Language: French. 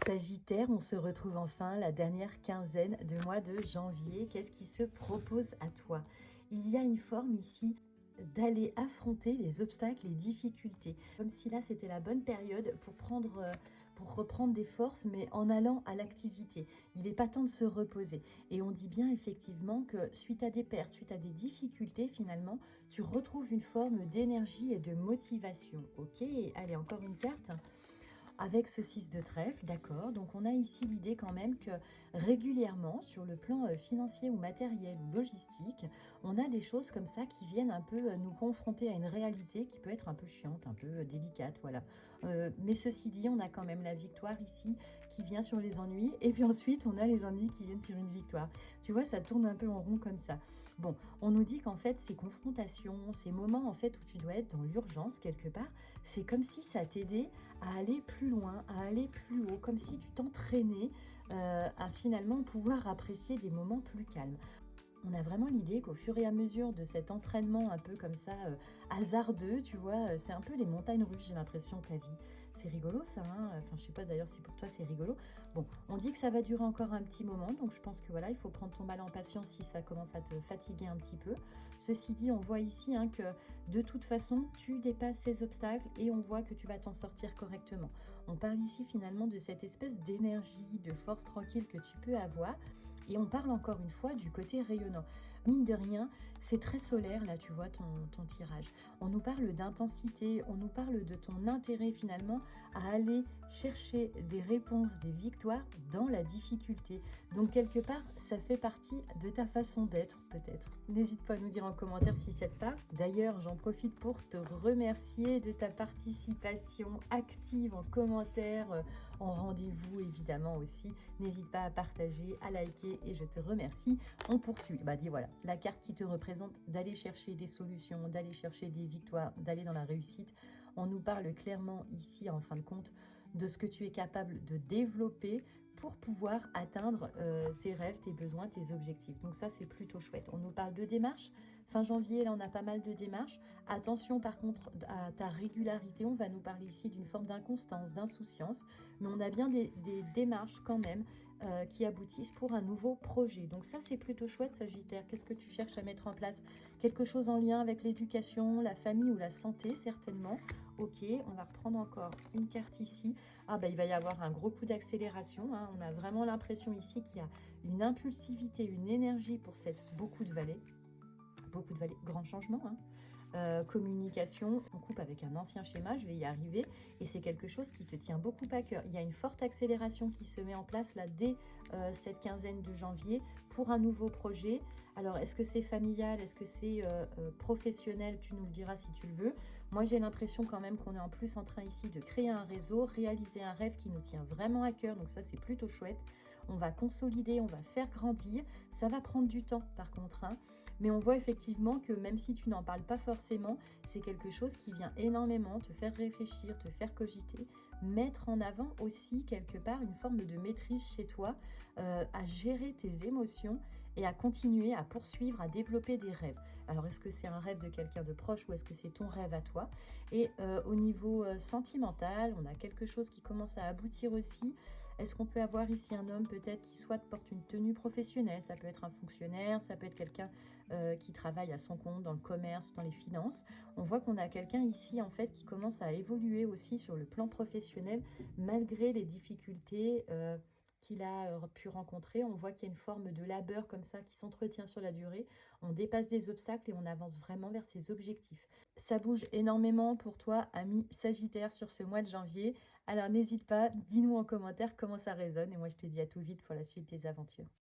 Sagittaire, on se retrouve enfin la dernière quinzaine de mois de janvier. Qu'est-ce qui se propose à toi? Il y a une forme ici d'aller affronter les obstacles, les difficultés. Comme si là, c'était la bonne période pour reprendre des forces, mais en allant à l'activité. Il n'est pas temps de se reposer. Et on dit bien effectivement que suite à des pertes, suite à des difficultés, finalement, tu retrouves une forme d'énergie et de motivation. Ok, allez, encore une carte avec ce 6 de trèfle, d'accord. Donc on a ici l'idée quand même que régulièrement, sur le plan financier ou matériel ou logistique, on a des choses comme ça qui viennent un peu nous confronter à une réalité qui peut être un peu chiante, un peu délicate, voilà. Mais ceci dit, on a quand même la victoire ici qui vient sur les ennuis, et puis ensuite on a les ennuis qui viennent sur une victoire. Tu vois, ça tourne un peu en rond comme ça. Bon, on nous dit qu'en fait, ces confrontations, ces moments en fait où tu dois être dans l'urgence quelque part, c'est comme si ça t'aidait à aller plus loin, à aller plus haut, comme si tu t'entraînais à finalement pouvoir apprécier des moments plus calmes. On a vraiment l'idée qu'au fur et à mesure de cet entraînement un peu comme ça, hasardeux, tu vois, c'est un peu les montagnes russes, j'ai l'impression, ta vie. C'est rigolo ça, hein, enfin je sais pas d'ailleurs si pour toi c'est rigolo. Bon, on dit que ça va durer encore un petit moment, donc je pense que voilà, il faut prendre ton mal en patience si ça commence à te fatiguer un petit peu. Ceci dit, on voit ici que de toute façon, tu dépasses ces obstacles et on voit que tu vas t'en sortir correctement. On parle ici finalement de cette espèce d'énergie, de force tranquille que tu peux avoir. Et on parle encore une fois du côté rayonnant. Mine de rien, c'est très solaire, là, tu vois, ton tirage. On nous parle d'intensité, on nous parle de ton intérêt finalement à aller chercher des réponses, des victoires dans la difficulté. Donc quelque part, ça fait partie de ta façon d'être, peut-être. N'hésite pas à nous dire en commentaire si c'est le cas. D'ailleurs, j'en profite pour te remercier de ta participation active en commentaire, en rendez-vous évidemment aussi. N'hésite pas à partager, à liker et je te remercie. On poursuit. Bah dis voilà, la carte qui te représente d'aller chercher des solutions, d'aller chercher des victoires, d'aller dans la réussite. On nous parle clairement ici en fin de compte de ce que tu es capable de développer pour pouvoir atteindre tes rêves, tes besoins, tes objectifs. Donc ça, c'est plutôt chouette. On nous parle de démarches. Fin janvier, là, on a pas mal de démarches. Attention, par contre, à ta régularité. On va nous parler ici d'une forme d'inconstance, d'insouciance. Mais on a bien des démarches quand même qui aboutissent pour un nouveau projet. Donc ça, c'est plutôt chouette, Sagittaire. Qu'est-ce que tu cherches à mettre en place? Quelque chose en lien avec l'éducation, la famille ou la santé, certainement. Ok, on va reprendre encore une carte ici. Ah bah il va y avoir un gros coup d'accélération, hein. On a vraiment l'impression ici qu'il y a une impulsivité, une énergie pour cette beaucoup de vallées, grand changement, hein. Communication, on coupe avec un ancien schéma, je vais y arriver, et c'est quelque chose qui te tient beaucoup à cœur. Il y a une forte accélération qui se met en place là dès cette quinzaine de janvier pour un nouveau projet. Alors est-ce que c'est familial, est-ce que c'est professionnel? Tu nous le diras si tu le veux. Moi j'ai l'impression quand même qu'on est en plus en train ici de créer un réseau, réaliser un rêve qui nous tient vraiment à cœur, donc ça c'est plutôt chouette. On va consolider, on va faire grandir, ça va prendre du temps par contre, hein. Mais on voit effectivement que même si tu n'en parles pas forcément, c'est quelque chose qui vient énormément te faire réfléchir, te faire cogiter, mettre en avant aussi quelque part une forme de maîtrise chez toi, à gérer tes émotions et à continuer à poursuivre, à développer des rêves. Alors est-ce que c'est un rêve de quelqu'un de proche ou est-ce que c'est ton rêve à toi? Et au niveau sentimental, on a quelque chose qui commence à aboutir aussi. Est-ce qu'on peut avoir ici un homme peut-être qui soit porte une tenue professionnelle? Ça peut être un fonctionnaire, ça peut être quelqu'un qui travaille à son compte dans le commerce, dans les finances. On voit qu'on a quelqu'un ici en fait qui commence à évoluer aussi sur le plan professionnel malgré les difficultés qu'il a pu rencontrer. On voit qu'il y a une forme de labeur comme ça qui s'entretient sur la durée. On dépasse des obstacles et on avance vraiment vers ses objectifs. Ça bouge énormément pour toi, ami Sagittaire, sur ce mois de janvier. Alors n'hésite pas, dis-nous en commentaire comment ça résonne et moi je te dis à tout vite pour la suite des aventures.